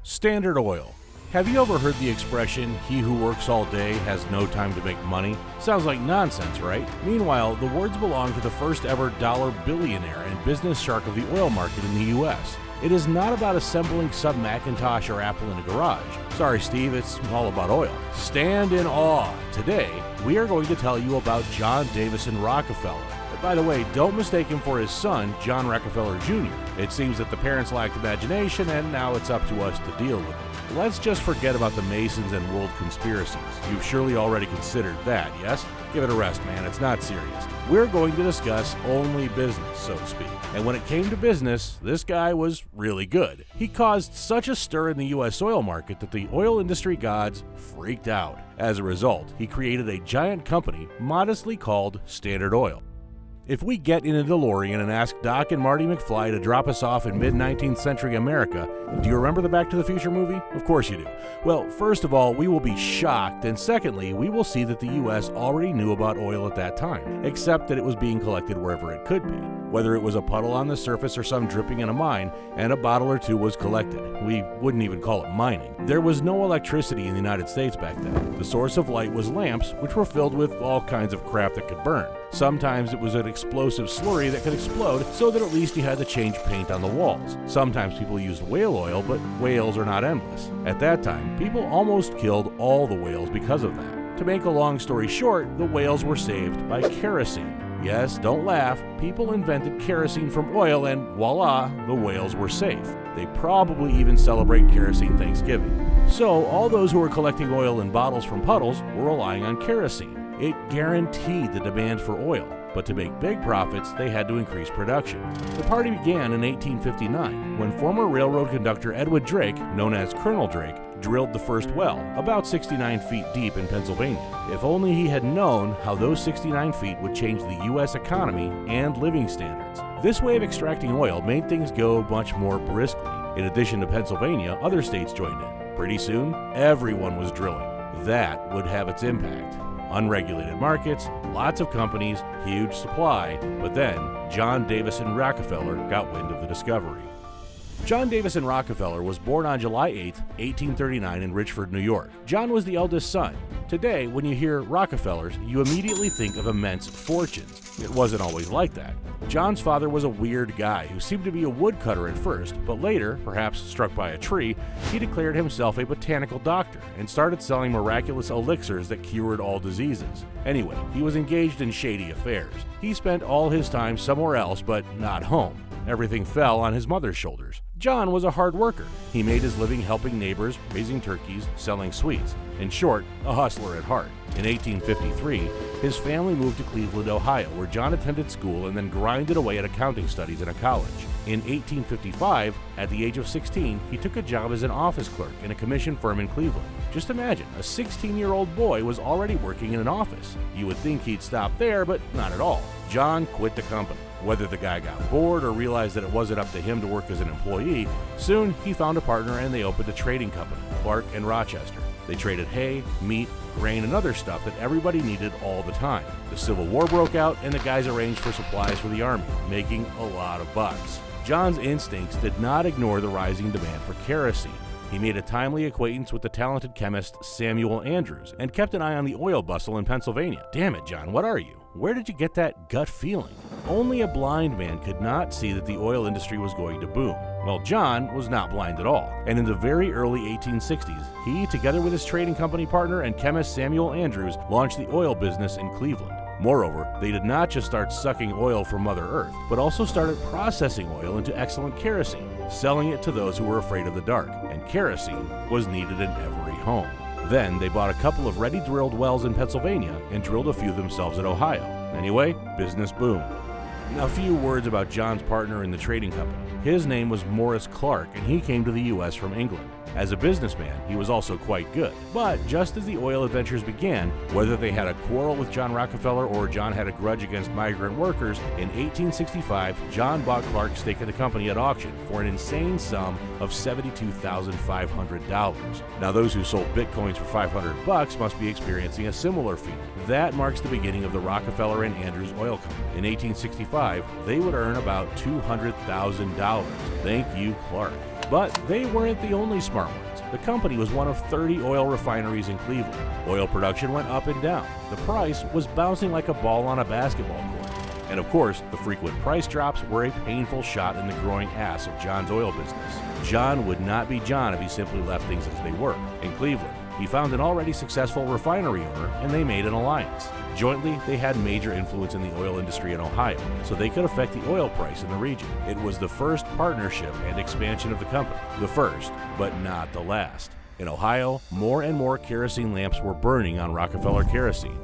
Standard Oil. Have you ever heard the expression, he who works all day has no time to make money? Sounds like nonsense, right? Meanwhile, the words belong to the first ever dollar billionaire and business shark of the oil market in the US. It is not about assembling some Macintosh or Apple in a garage. Sorry, Steve, it's all about oil. Stand in awe. Today, we are going to tell you about John Davison Rockefeller. And by the way, don't mistake him for his son, John Rockefeller Jr. It seems that the parents lacked imagination, and now it's up to us to deal with it. Let's just forget about the Masons and world conspiracies. You've surely already considered that, yes? Give it a rest, man. It's not serious. We're going to discuss only business, so to speak. And when it came to business, this guy was really good. He caused such a stir in the U.S. oil market that the oil industry gods freaked out. As a result, he created a giant company modestly called Standard Oil. If we get in a DeLorean and ask Doc and Marty McFly to drop us off in mid-19th century America, do you remember the Back to the Future movie? Of course you do. Well, first of all, we will be shocked, and secondly, we will see that the U.S. already knew about oil at that time, except that it was being collected wherever it could be. Whether it was a puddle on the surface or some dripping in a mine, and a bottle or two was collected. We wouldn't even call it mining. There was no electricity in the United States back then. The source of light was lamps, which were filled with all kinds of crap that could burn. Sometimes it was an explosive slurry that could explode, so that at least you had to change paint on the walls. Sometimes people used whale oil, but whales are not endless. At that time, people almost killed all the whales because of that. To make a long story short, the whales were saved by kerosene. Yes, don't laugh, people invented kerosene from oil and voila, the whales were safe. They probably even celebrate kerosene Thanksgiving. So all those who were collecting oil in bottles from puddles were relying on kerosene. It guaranteed the demand for oil, but to make big profits, they had to increase production. The party began in 1859, when former railroad conductor Edward Drake, known as Colonel Drake, drilled the first well, about 69 feet deep in Pennsylvania. If only he had known how those 69 feet would change the U.S. economy and living standards. This way of extracting oil made things go much more briskly. In addition to Pennsylvania, other states joined in. Pretty soon, everyone was drilling. That would have its impact. Unregulated markets, lots of companies, huge supply, but then John Davison Rockefeller got wind of the discovery. John Davison Rockefeller was born on July 8, 1839 in Richford, New York. John was the eldest son. Today, when you hear Rockefellers, you immediately think of immense fortunes. It wasn't always like that. John's father was a weird guy who seemed to be a woodcutter at first, but later, perhaps struck by a tree, he declared himself a botanical doctor and started selling miraculous elixirs that cured all diseases. Anyway, he was engaged in shady affairs. He spent all his time somewhere else, but not home. Everything fell on his mother's shoulders. John was a hard worker. He made his living helping neighbors, raising turkeys, selling sweets. In short, a hustler at heart. In 1853, his family moved to Cleveland, Ohio, where John attended school and then grinded away at accounting studies in a college. In 1855, at the age of 16, he took a job as an office clerk in a commission firm in Cleveland. Just imagine, a 16-year-old boy was already working in an office. You would think he'd stop there, but not at all. John quit the company. Whether the guy got bored or realized that it wasn't up to him to work as an employee, soon he found a partner and they opened a trading company, Clark and Rochester. They traded hay, meat, grain, and other stuff that everybody needed all the time. The Civil War broke out and the guys arranged for supplies for the army, making a lot of bucks. John's instincts did not ignore the rising demand for kerosene. He made a timely acquaintance with the talented chemist Samuel Andrews and kept an eye on the oil bustle in Pennsylvania. Damn it, John, what are you? Where did you get that gut feeling? Only a blind man could not see that the oil industry was going to boom. Well, John was not blind at all, and in the very early 1860s, he, together with his trading company partner and chemist Samuel Andrews, launched the oil business in Cleveland. Moreover, they did not just start sucking oil from Mother Earth, but also started processing oil into excellent kerosene, selling it to those who were afraid of the dark, and kerosene was needed in every home. Then they bought a couple of ready-drilled wells in Pennsylvania and drilled a few themselves in Ohio. Anyway, business boomed. A few words about John's partner in the trading company. His name was Morris Clark, and he came to the U.S. from England. As a businessman, he was also quite good. But just as the oil adventures began, whether they had a quarrel with John Rockefeller or John had a grudge against migrant workers, in 1865, John bought Clark's stake in the company at auction for an insane sum of $72,500. Now, those who sold bitcoins for $500 must be experiencing a similar feat. That marks the beginning of the Rockefeller and Andrews Oil Company. In 1865, they would earn about $200,000. Thank you, Clark. But they weren't the only smart ones. The company was one of 30 oil refineries in Cleveland. Oil production went up and down. The price was bouncing like a ball on a basketball court. And of course, the frequent price drops were a painful shot in the growing ass of John's oil business. John would not be John if he simply left things as they were. In Cleveland, he found an already successful refinery owner, and they made an alliance. Jointly, they had major influence in the oil industry in Ohio, so they could affect the oil price in the region. It was the first partnership and expansion of the company. The first, but not the last. In Ohio, more and more kerosene lamps were burning on Rockefeller kerosene.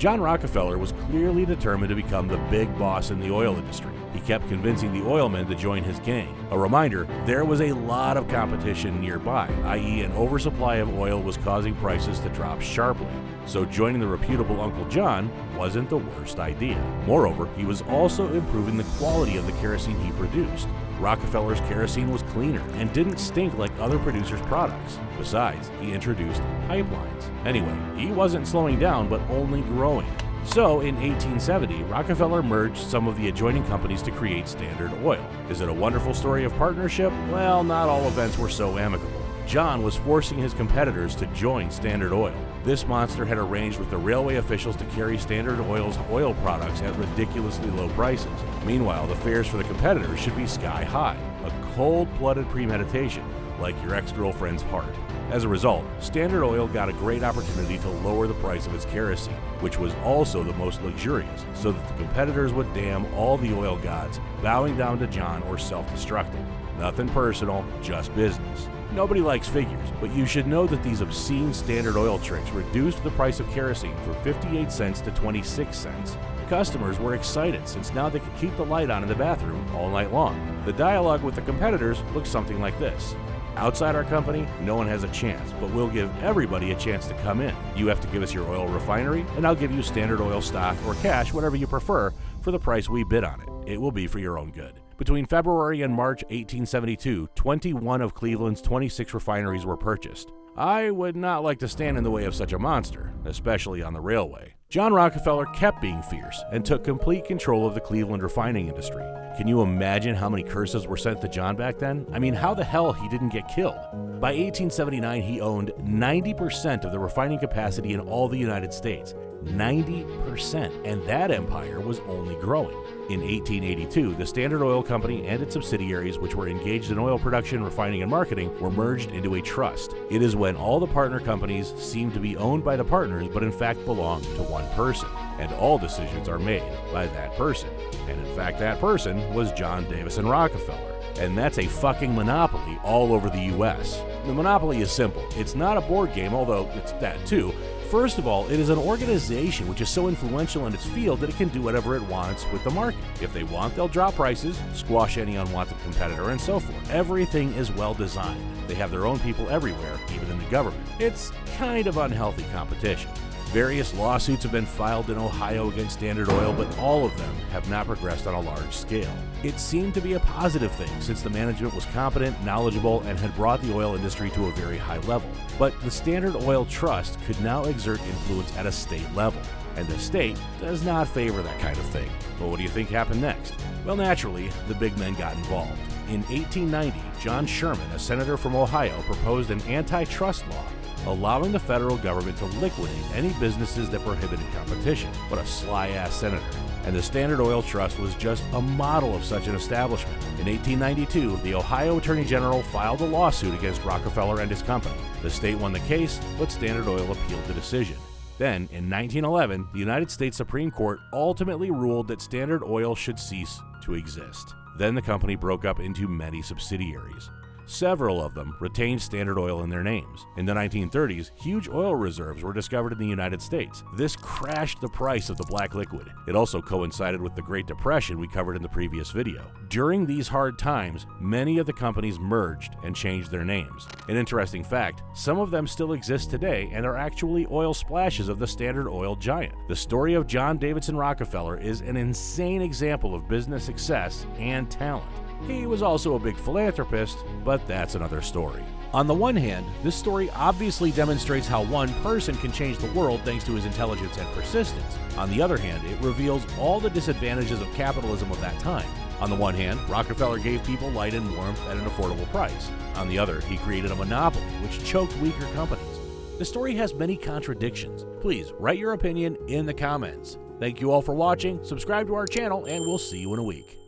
John Rockefeller was clearly determined to become the big boss in the oil industry. He kept convincing the oilmen to join his gang. A reminder, there was a lot of competition nearby, i.e. an oversupply of oil was causing prices to drop sharply. So joining the reputable Uncle John wasn't the worst idea. Moreover, he was also improving the quality of the kerosene he produced. Rockefeller's kerosene was cleaner and didn't stink like other producers' products. Besides, he introduced pipelines. Anyway, he wasn't slowing down, but only growing. So, in 1870, Rockefeller merged some of the adjoining companies to create Standard Oil. Is it a wonderful story of partnership? Well, not all events were so amicable. John was forcing his competitors to join Standard Oil. This monster had arranged with the railway officials to carry Standard Oil's oil products at ridiculously low prices. Meanwhile, the fares for the competitors should be sky high, a cold-blooded premeditation, like your ex-girlfriend's heart. As a result, Standard Oil got a great opportunity to lower the price of its kerosene, which was also the most luxurious, so that the competitors would damn all the oil gods, bowing down to John or self-destructing. Nothing personal, just business. Nobody likes figures, but you should know that these obscene Standard Oil tricks reduced the price of kerosene from 58 cents to 26 cents. Customers were excited since now they could keep the light on in the bathroom all night long. The dialogue with the competitors looked something like this. Outside our company, no one has a chance, but we'll give everybody a chance to come in. You have to give us your oil refinery, and I'll give you Standard Oil stock or cash, whatever you prefer, for the price we bid on it. It will be for your own good. Between February and March 1872, 21 of Cleveland's 26 refineries were purchased. I would not like to stand in the way of such a monster, especially on the railway. John Rockefeller kept being fierce and took complete control of the Cleveland refining industry. Can you imagine how many curses were sent to John back then? I mean, how the hell he didn't get killed? By 1879, he owned 90% of the refining capacity in all the United States. 90%, and that empire was only growing. In 1882, the Standard Oil Company and its subsidiaries, which were engaged in oil production, refining, and marketing, were merged into a trust. It is when all the partner companies seem to be owned by the partners, but in fact belong to one person, and all decisions are made by that person. And in fact, that person was John Davison Rockefeller. And that's a fucking monopoly all over the US. The monopoly is simple. It's not a board game, although it's that too. First of all, it is an organization which is so influential in its field that it can do whatever it wants with the market. If they want, they'll drop prices, squash any unwanted competitor, and so forth. Everything is well designed. They have their own people everywhere, even in the government. It's kind of unhealthy competition. Various lawsuits have been filed in Ohio against Standard Oil, but all of them have not progressed on a large scale. It seemed to be a positive thing since the management was competent, knowledgeable, and had brought the oil industry to a very high level. But the Standard Oil Trust could now exert influence at a state level, and the state does not favor that kind of thing. But what do you think happened next? Well, naturally, the big men got involved. In 1890, John Sherman, a senator from Ohio, proposed an antitrust law allowing the federal government to liquidate any businesses that prohibited competition. What a sly-ass senator. And the Standard Oil Trust was just a model of such an establishment. In 1892, the Ohio Attorney General filed a lawsuit against Rockefeller and his company. The state won the case, but Standard Oil appealed the decision. Then, in 1911, the United States Supreme Court ultimately ruled that Standard Oil should cease to exist. Then the company broke up into many subsidiaries. Several of them retained Standard Oil in their names. In the 1930s, huge oil reserves were discovered in the United States. This crashed the price of the black liquid. It also coincided with the Great Depression we covered in the previous video. During these hard times, many of the companies merged and changed their names. An interesting fact, some of them still exist today and are actually oil splashes of the Standard Oil giant. The story of John Davison Rockefeller is an insane example of business success and talent. He was also a big philanthropist, but that's another story. On the one hand, this story obviously demonstrates how one person can change the world thanks to his intelligence and persistence. On the other hand, it reveals all the disadvantages of capitalism of that time. On the one hand, Rockefeller gave people light and warmth at an affordable price. On the other, he created a monopoly which choked weaker companies. The story has many contradictions. Please write your opinion in the comments. Thank you all for watching, subscribe to our channel, and we'll see you in a week.